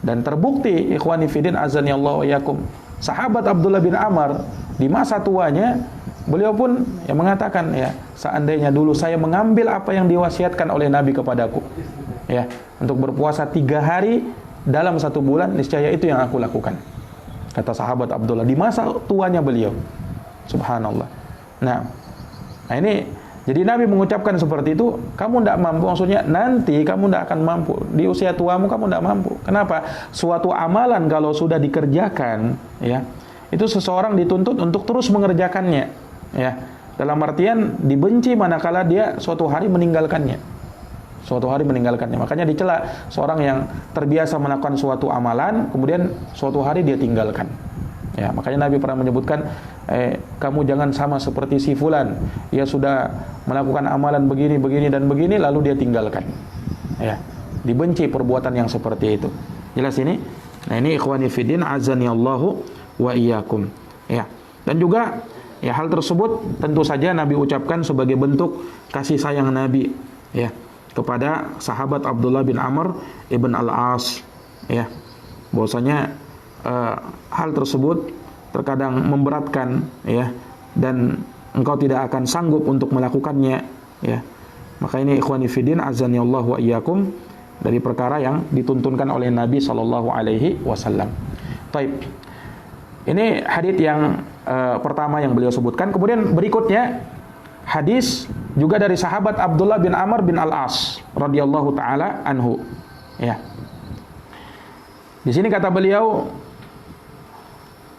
Dan terbukti, ikhwani fillah azani Allah wa iyyakum, sahabat Abdullah bin Amr di masa tuanya, beliau pun yang mengatakan, ya, seandainya dulu saya mengambil apa yang diwasiatkan oleh Nabi kepadaku, ya, untuk berpuasa 3 hari dalam 1 bulan, niscaya itu yang aku lakukan. Kata sahabat Abdullah di masa tuanya beliau. Subhanallah. Nah ini jadi Nabi mengucapkan seperti itu, kamu tidak mampu, maksudnya nanti kamu tidak akan mampu. Di usia tuamu kamu tidak mampu. Kenapa? Suatu amalan kalau sudah dikerjakan, ya, itu seseorang dituntut untuk terus mengerjakannya, ya. Dalam artian dibenci manakala dia suatu hari meninggalkannya. Suatu hari meninggalkannya. Makanya dicela seorang yang terbiasa melakukan suatu amalan, kemudian suatu hari dia tinggalkan. Ya, makanya Nabi pernah menyebutkan, kamu jangan sama seperti si fulan, ia sudah melakukan amalan begini, begini dan begini, lalu dia tinggalkan. Ya, dibenci perbuatan yang seperti itu. Jelas ini? Nah, ini ikhwani fiddin azani Allahu wa iyyakum. Ya. Dan juga, ya, hal tersebut tentu saja Nabi ucapkan sebagai bentuk kasih sayang Nabi, ya, kepada sahabat Abdullah bin Amr ibn al-As, ya, bahwasanya hal tersebut terkadang memberatkan, ya, dan engkau tidak akan sanggup untuk melakukannya, ya. Maka ini ikhwani fiddin azani Allah wa iyyakum, dari perkara yang dituntunkan oleh Nabi sallallahu alaihi wasallam. Taib. Ini hadis yang pertama yang beliau sebutkan. Kemudian berikutnya hadis juga dari sahabat Abdullah bin Amr bin Al-As radhiyallahu taala anhu, ya. Di sini kata beliau,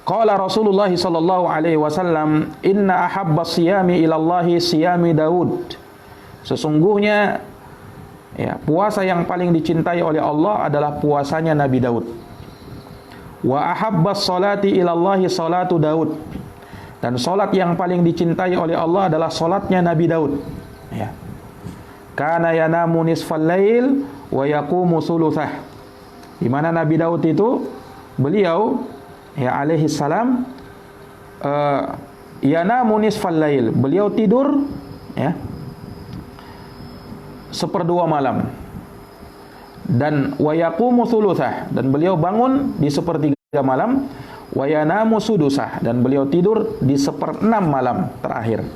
qala Rasulullah sallallahu alaihi wasallam, inna ahabbas siyami ila Allah siyami Daud. Sesungguhnya, ya, puasa yang paling dicintai oleh Allah adalah puasanya Nabi Daud. Wa ahabbas salati ila Allah salatu Daud. Dan salat yang paling dicintai oleh Allah adalah salatnya Nabi Daud, ya. Kana yanamu nisfal lail wa yaqumu thuluthah. Di mana Nabi Daud itu, beliau, ya, alaihi salam, yanamu nisfal lail, beliau tidur, ya, 1/2 malam. Dan wa yaqumu thuluthah, dan beliau bangun di 1/3 malam. Wa yanamu sudusah, dan beliau tidur di 1/6 malam terakhir.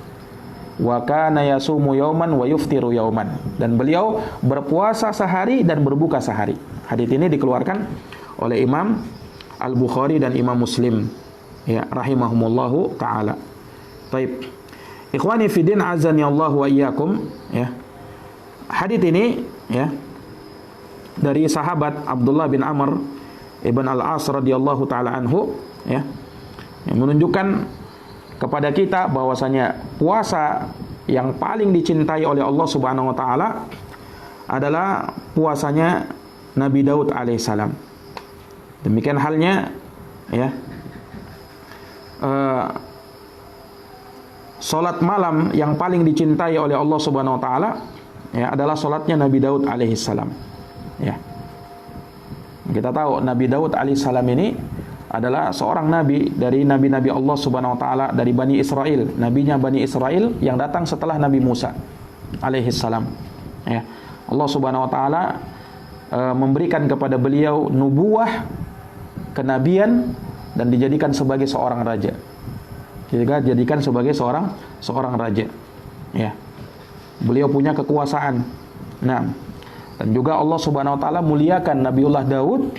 Wa kana yasumu yauman wa yuftiru yauman, dan beliau berpuasa sehari dan berbuka sehari. Hadis ini dikeluarkan oleh Imam Al-Bukhari dan Imam Muslim, ya, rahimahumullahu taala. Baik. Ikhwani fiddin azani Allah wa iyyakum, ya. Hadis ini, ya, dari sahabat Abdullah bin Amr ibn al-As radhiyallahu taala anhu, ya, yang menunjukkan kepada kita bahwasanya puasa yang paling dicintai oleh Allah Subhanahu wa taala adalah puasanya Nabi Daud alaihissalam. Demikian halnya, ya, salat malam yang paling dicintai oleh Allah Subhanahu wa taala, ya, adalah salatnya Nabi Daud alaihissalam, ya. Kita tahu Nabi Daud alaihissalam ini adalah seorang nabi dari nabi-nabi Allah Subhanahu wa taala dari Bani Israel, nabinya Bani Israel yang datang setelah Nabi Musa alaihissalam, ya. Allah Subhanahu wa taala memberikan kepada beliau nubuwah, kenabian, dan dijadikan sebagai seorang raja. Dijadikan sebagai seorang raja, ya. Beliau punya kekuasaan. Nah, dan juga Allah Subhanahu wa taala muliakan Nabiullah Daud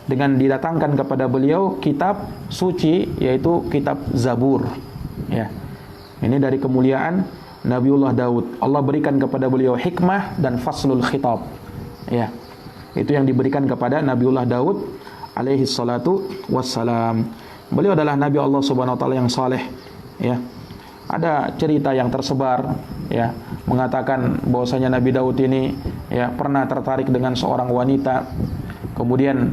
dengan didatangkan kepada beliau kitab suci, yaitu kitab Zabur, ya. Ini dari kemuliaan Nabiullah Daud. Allah berikan kepada beliau hikmah dan faslul khitab, ya. Itu yang diberikan kepada Nabiullah Daud alaihi salatu wassalam. Beliau adalah Nabi Allah Subhanahu wa taala yang saleh, ya. Ada cerita yang tersebar, ya, mengatakan bahwasanya Nabi Daud ini, ya, pernah tertarik dengan seorang wanita. Kemudian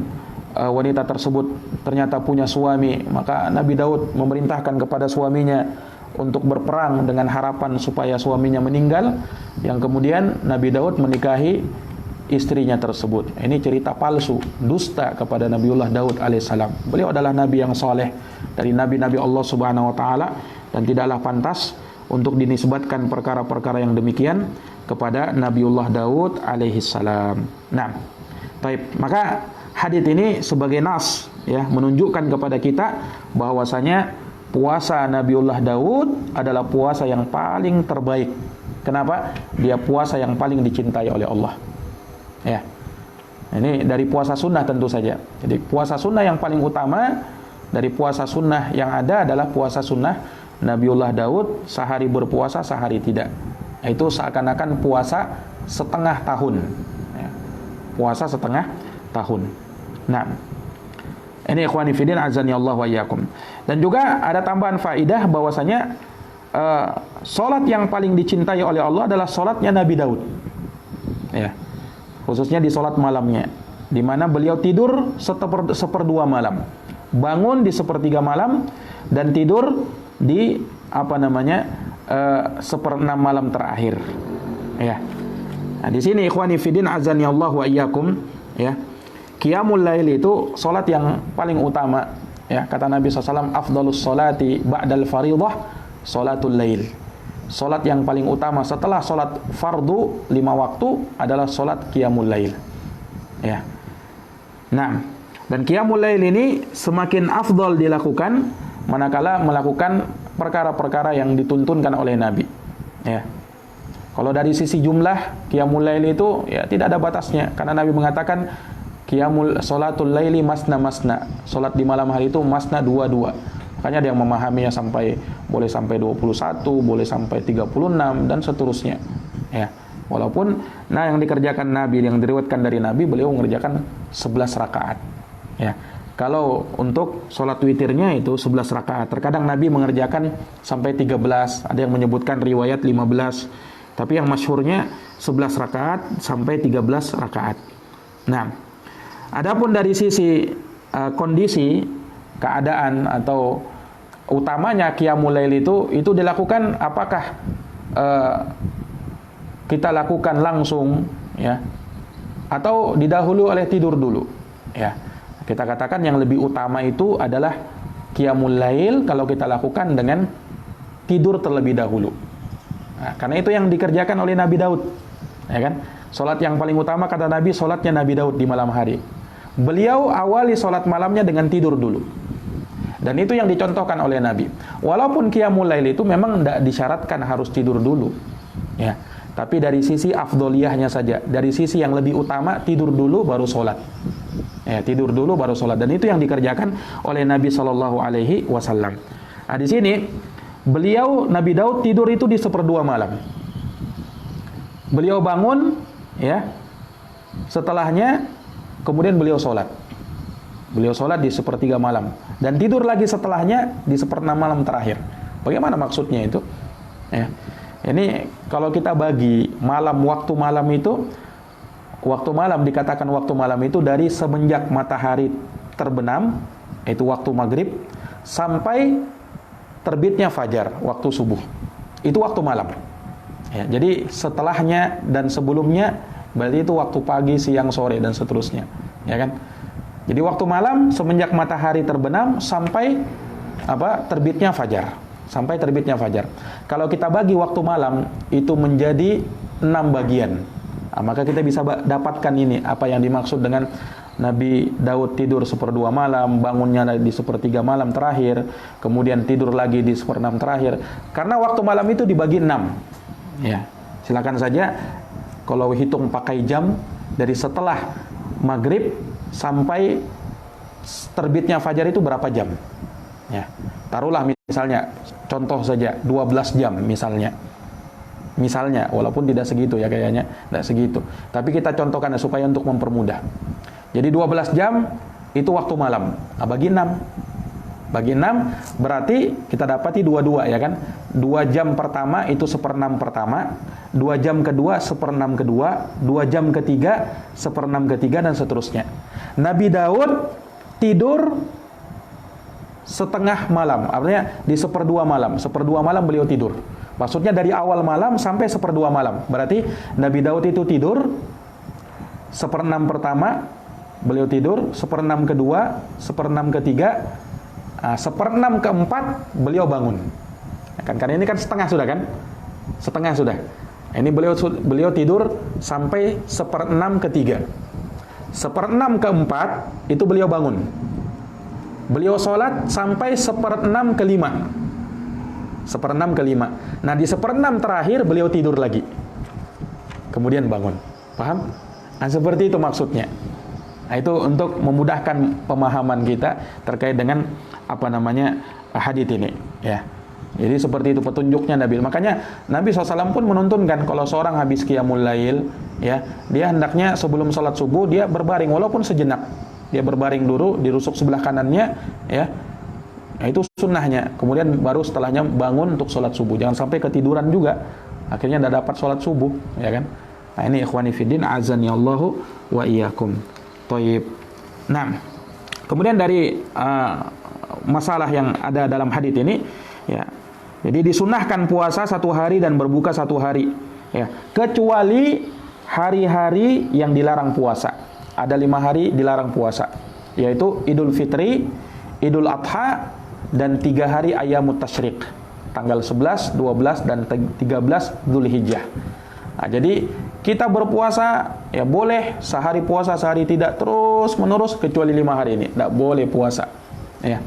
wanita tersebut ternyata punya suami, maka Nabi Daud memerintahkan kepada suaminya untuk berperang dengan harapan supaya suaminya meninggal. Yang kemudian Nabi Daud menikahi istrinya tersebut. Ini cerita palsu, dusta kepada Nabiullah Daud alaihissalam. Beliau adalah nabi yang soleh dari nabi-nabi Allah Subhanahu wa taala, dan tidaklah pantas untuk dinisbatkan perkara-perkara yang demikian kepada Nabiullah Daud alaihissalam. Nah, baik, maka hadits ini sebagai nas ya, menunjukkan kepada kita bahwasanya puasa Nabiullah Daud adalah puasa yang paling terbaik. Kenapa? Dia puasa yang paling dicintai oleh Allah. Ya. Ini dari puasa sunnah tentu saja. Jadi puasa sunnah yang paling utama dari puasa sunnah yang ada adalah puasa sunnah Nabiullah Daud, sehari berpuasa, sehari tidak. Itu seakan-akan puasa setengah tahun. Ya. Puasa setengah tahun. Nah, ini ikhwani fillah azani Allah wa iyyakum. Dan juga ada tambahan faidah bahwasanya salat yang paling dicintai oleh Allah adalah salatnya Nabi Daud. Ya. Khususnya di salat malamnya, di mana beliau tidur seperdua malam, bangun di sepertiga malam, dan tidur di seperenam malam terakhir. Ya. Nah, di sini ikhwani fillah azani Allah wa iyyakum, ya. Qiyamul lail itu salat yang paling utama. Ya, kata Nabi SAW, afdalus salati ba'dal faridah salatul lail. Salat yang paling utama setelah salat fardu 5 waktu adalah salat qiyamul lail. Ya. Nah, dan qiyamul lail ini semakin afdal dilakukan manakala melakukan perkara-perkara yang dituntunkan oleh Nabi. Ya. Kalau dari sisi jumlah qiyamul lail itu ya tidak ada batasnya, karena Nabi mengatakan salatul laili masna masna. Salat di malam hari itu masna 2-2. Makanya ada yang memahaminya boleh sampai 21, boleh sampai 36 dan seterusnya. Ya. Walaupun yang dikerjakan Nabi, yang diriwayatkan dari Nabi, beliau mengerjakan 11 rakaat. Ya. Kalau untuk salat witirnya itu 11 rakaat. Terkadang Nabi mengerjakan sampai 13, ada yang menyebutkan riwayat 15. Tapi yang masyhurnya 11 rakaat sampai 13 rakaat. Nah, adapun dari sisi kondisi, keadaan atau utamanya qiyamul lail itu dilakukan apakah kita lakukan langsung ya, atau didahului oleh tidur dulu ya. Kita katakan yang lebih utama itu adalah qiyamul lail kalau kita lakukan dengan tidur terlebih dahulu. Nah, karena itu yang dikerjakan oleh Nabi Daud, ya kan? Salat yang paling utama kata Nabi, salatnya Nabi Daud di malam hari. Beliau awali salat malamnya dengan tidur dulu. Dan itu yang dicontohkan oleh Nabi. Walaupun qiyamul lail itu memang tidak disyaratkan harus tidur dulu. Ya. Tapi dari sisi afdoliyahnya saja, dari sisi yang lebih utama, tidur dulu baru salat. Ya, tidur dulu baru salat, dan itu yang dikerjakan oleh Nabi sallallahu alaihi wasallam. Nah, di sini beliau Nabi Daud tidur itu di seperdua malam. Beliau bangun ya. Setelahnya kemudian beliau sholat. Beliau sholat di sepertiga malam dan tidur lagi setelahnya di seperenam malam terakhir. Bagaimana maksudnya itu? Ya. Ini kalau kita bagi waktu malam itu, waktu malam dikatakan waktu malam itu dari semenjak matahari terbenam, itu waktu maghrib, sampai terbitnya fajar, waktu subuh. Itu waktu malam. Ya, jadi setelahnya dan sebelumnya berarti itu waktu pagi, siang, sore dan seterusnya, ya kan? Jadi waktu malam semenjak matahari terbenam sampai terbitnya fajar, sampai terbitnya fajar. Kalau kita bagi waktu malam itu menjadi 6 bagian. Nah, maka kita bisa dapatkan ini apa yang dimaksud dengan Nabi Daud tidur seperdua malam, bangunnya di sepertiga malam terakhir, kemudian tidur lagi di seperenam terakhir. Karena waktu malam itu dibagi 6. Ya, silakan saja kalau hitung pakai jam dari setelah maghrib sampai terbitnya fajar itu berapa jam? Ya, taruhlah misalnya contoh saja 12 jam misalnya. Misalnya, walaupun tidak segitu ya kayaknya, tidak segitu. Tapi kita contohkan supaya untuk mempermudah. Jadi 12 jam itu waktu malam. Nah, bagi 6. Bagi 6 berarti kita dapati 22 ya kan? 2 jam pertama itu seperenam pertama, 2 jam kedua seperenam kedua, 2 jam ketiga seperenam ketiga dan seterusnya. Nabi Daud tidur setengah malam, artinya di seperdua malam beliau tidur. Maksudnya dari awal malam sampai seperdua malam. Berarti Nabi Daud itu tidur 1/6 pertama beliau tidur, 1/6 kedua, 1/6 ketiga, 1/6 keempat beliau bangun. Kan karena ini kan setengah sudah kan? Setengah sudah. Ini beliau tidur sampai 1/6 ketiga. 1/6 keempat itu beliau bangun. Beliau sholat sampai 1/6 kelima. 1/6 kelima. Nah di 1/6 terakhir beliau tidur lagi. Kemudian bangun. Paham? Nah seperti itu maksudnya. Nah, itu untuk memudahkan pemahaman kita terkait dengan hadits ini. Ya. Jadi seperti itu petunjuknya Nabi. Makanya Nabi SAW pun menuntunkan kalau seorang habis qiyamul lail, ya, dia hendaknya sebelum sholat subuh dia berbaring walaupun sejenak. Dia berbaring dulu di rusuk sebelah kanannya, ya. Nah, itu sunnahnya. Kemudian baru setelahnya bangun untuk sholat subuh. Jangan sampai ketiduran juga. Akhirnya tidak dapat sholat subuh, ya kan? Nah, ini ikhwani fiddin, azani Allahu wa iyyakum. Thayyib. Nah, kemudian dari masalah yang ada dalam hadits ini, ya. Jadi disunnahkan puasa 1 hari dan berbuka 1 hari, ya. Kecuali hari-hari yang dilarang puasa. Ada 5 hari dilarang puasa, yaitu Idul Fitri, Idul Adha, dan 3 hari Ayyamut Tasyrik, tanggal 11, 12, dan 13 Dzulhijjah. Nah, jadi kita berpuasa ya boleh sehari puasa sehari tidak, terus menerus kecuali 5 hari ini tidak boleh puasa, ya,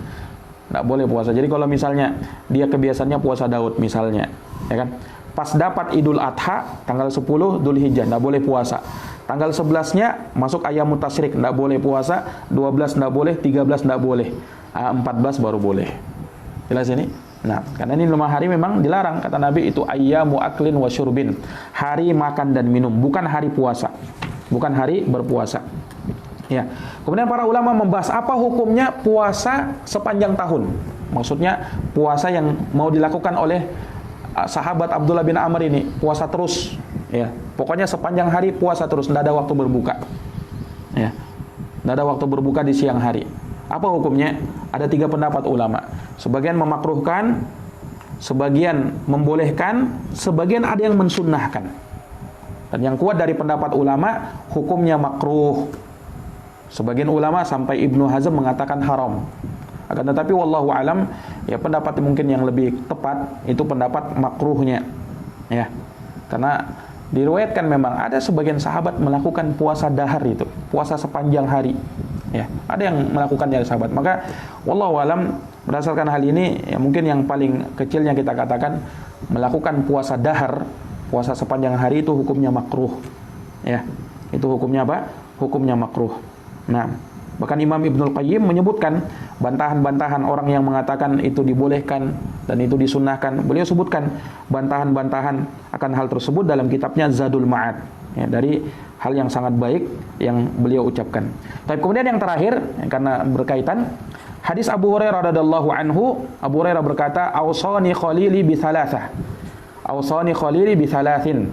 tidak boleh puasa. Jadi kalau misalnya dia kebiasaannya puasa Daud misalnya, ya kan, pas dapat Idul Adha tanggal 10 Dzulhijjah tidak boleh puasa. Tanggal 11-nya masuk Ayyamut Tasyrik, tidak boleh puasa. 12 tidak boleh, 13 tidak boleh, 14 baru boleh. Jelas ini? Nah, karena ini 5 hari memang dilarang, kata Nabi, itu ayyamu aklin wa syurbin, hari makan dan minum, bukan hari puasa, bukan hari berpuasa. Ya. Kemudian para ulama membahas apa hukumnya puasa sepanjang tahun. Maksudnya puasa yang mau dilakukan oleh sahabat Abdullah bin Amr ini, puasa terus, ya. Pokoknya sepanjang hari puasa terus, tidak ada waktu berbuka. Ya. Tidak ada waktu berbuka di siang hari. Apa hukumnya? Ada 3 pendapat ulama. Sebagian memakruhkan, sebagian membolehkan, sebagian ada yang mensunnahkan. Dan yang kuat dari pendapat ulama, hukumnya makruh. Sebagian ulama sampai Ibnu Hazm mengatakan haram. Akan tetapi wallahu alam, ya pendapat mungkin yang lebih tepat itu pendapat makruhnya. Ya. Karena diriwayatkan memang ada sebagian sahabat melakukan puasa dahar itu, puasa sepanjang hari. Ya, ada yang melakukannya sahabat. Maka wallahu alam, berdasarkan hal ini ya mungkin yang paling kecilnya kita katakan melakukan puasa dahar, puasa sepanjang hari itu hukumnya makruh. Ya. Itu hukumnya apa? Hukumnya makruh. Nah, bahkan Imam Ibnul Qayyim menyebutkan bantahan-bantahan orang yang mengatakan itu dibolehkan dan itu disunnahkan. Beliau sebutkan bantahan-bantahan akan hal tersebut dalam kitabnya Zadul Ma'ad, ya, dari hal yang sangat baik yang beliau ucapkan. Tapi kemudian yang terakhir, karena berkaitan, hadis Abu Hurairah radhiyallahu anhu, Abu Hurairah berkata, "Ausani khalili bi thalathah." Ausani khalili bi thalathin.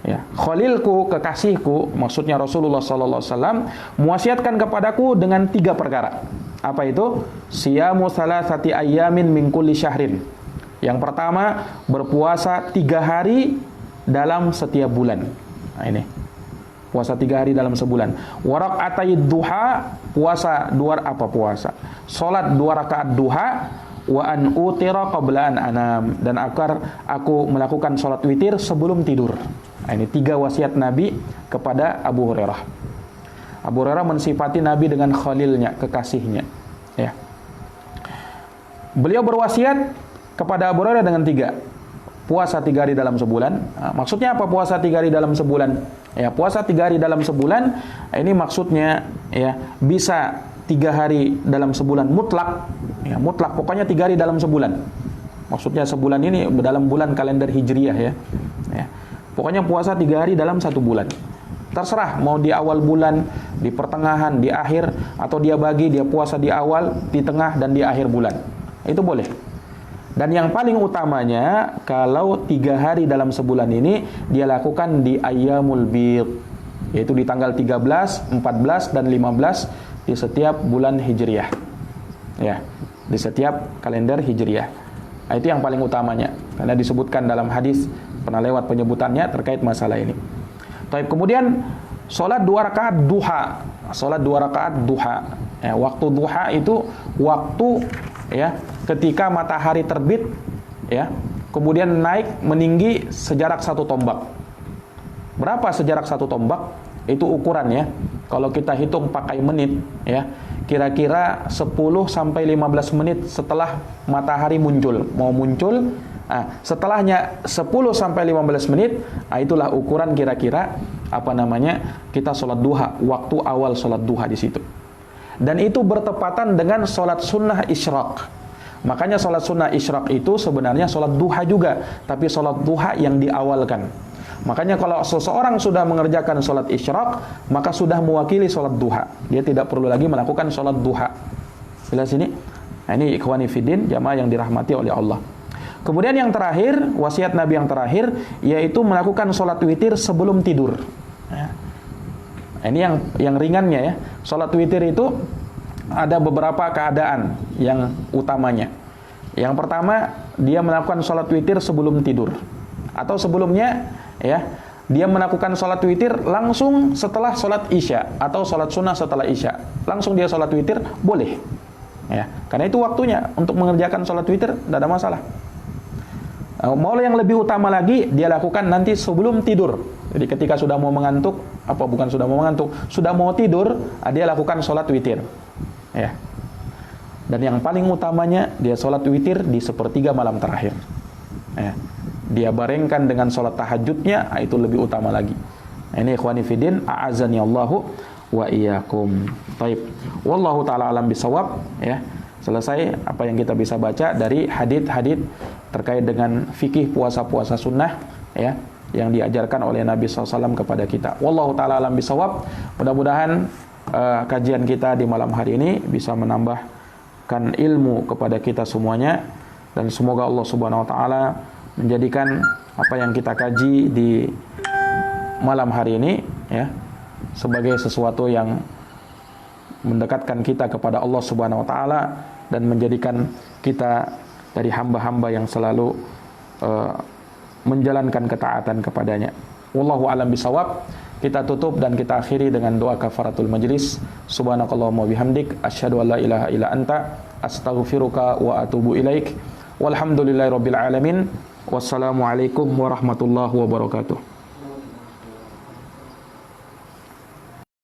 Ya, khalilku, kekasihku, maksudnya Rasulullah sallallahu alaihi wasallam, mewasiatkan kepadaku dengan 3 perkara. Apa itu? Siyamu thalathati ayyamin min kulli syahrin. Yang pertama, berpuasa 3 hari dalam setiap bulan. Nah, ini. Puasa 3 hari dalam sebulan. Wa raq'atay duha, puasa 2 Salat 2 rakaat duha, wa an utira qabla an anam, dan agar aku melakukan salat witir sebelum tidur. Nah, ini 3 wasiat Nabi kepada Abu Hurairah. Abu Hurairah mensifati Nabi dengan khalilnya, kekasihnya. Ya. Beliau berwasiat kepada Abu Hurairah dengan 3. Puasa 3 hari dalam sebulan. Nah, maksudnya apa puasa 3 hari dalam sebulan? Ya, puasa 3 hari dalam sebulan, ini maksudnya ya bisa 3 hari dalam sebulan mutlak. Ya, mutlak, pokoknya 3 hari dalam sebulan. Maksudnya sebulan ini dalam bulan kalender Hijriyah ya. Ya. Pokoknya puasa 3 hari dalam 1 bulan. Terserah mau di awal bulan, di pertengahan, di akhir, atau dia bagi, dia puasa di awal, di tengah, dan di akhir bulan. Itu boleh. Dan yang paling utamanya, kalau 3 hari dalam sebulan ini dia lakukan di Ayyamul Bid, yaitu di tanggal 13, 14, dan 15 di setiap bulan Hijriyah. Ya, di setiap kalender Hijriyah. Nah, itu yang paling utamanya, karena disebutkan dalam hadis, pernah lewat penyebutannya terkait masalah ini. Kemudian Salat 2 rakaat duha. Salat 2 rakaat duha. Ya, waktu duha itu waktu ya ketika matahari terbit ya, kemudian naik meninggi sejarak 1 tombak. Berapa sejarak 1 tombak? Itu ukurannya. Kalau kita hitung pakai menit ya, kira-kira 10 sampai 15 menit setelah matahari muncul. Mau muncul, setelahnya 10 sampai 15 menit, itulah ukuran kira-kira kita sholat duha, waktu awal sholat duha di situ. Dan itu bertepatan dengan sholat sunnah isyraq. Makanya sholat sunnah isyraq itu sebenarnya sholat duha juga, tapi sholat duha yang diawalkan. Makanya kalau seseorang sudah mengerjakan sholat isyraq, maka sudah mewakili sholat duha. Dia tidak perlu lagi melakukan sholat duha. Jelas ini? Nah, ini ikhwani fiddin, jamaah yang dirahmati oleh Allah. Kemudian yang terakhir, wasiat Nabi yang terakhir, yaitu melakukan sholat witir sebelum tidur. Ini yang ringannya ya. Sholat witir itu ada beberapa keadaan yang utamanya. Yang pertama, dia melakukan sholat witir sebelum tidur. Atau sebelumnya ya, dia melakukan sholat witir langsung setelah sholat isya, atau sholat sunnah setelah isya. Langsung dia sholat witir, boleh ya, karena itu waktunya untuk mengerjakan sholat witir, tidak ada masalah. Mau yang lebih utama lagi, dia lakukan nanti sebelum tidur. Jadi ketika sudah mau mengantuk, sudah mau tidur, dia lakukan sholat witir ya. Dan yang paling utamanya, dia sholat witir di sepertiga malam terakhir ya. Dia barengkan dengan sholat tahajudnya, itu lebih utama lagi. Ini ikhwani fiddin, a'azani Allahu wa iyyakum. Taib. Wallahu ta'ala alam bisawab ya. Selesai apa yang kita bisa baca dari hadits-hadits terkait dengan fikih puasa-puasa sunnah ya, yang diajarkan oleh Nabi SAW kepada kita. Wallahu ta'ala alam bisawab. Mudah-mudahan kajian kita di malam hari ini bisa menambahkan ilmu kepada kita semuanya, dan semoga Allah Subhanahu wa taala menjadikan apa yang kita kaji di malam hari ini ya sebagai sesuatu yang mendekatkan kita kepada Allah Subhanahu wa taala, dan menjadikan kita dari hamba-hamba yang selalu menjalankan ketaatan kepadanya. Wallahu a'lam bishawab. Kita tutup dan kita akhiri dengan doa kafaratul majlis. Subhanakallahumma bihamdik, asyhadu an la ilaha illa anta, astaghfiruka wa atubu ilaik. Walhamdulillahirabbil alamin. Wassalamualaikum warahmatullahi wabarakatuh.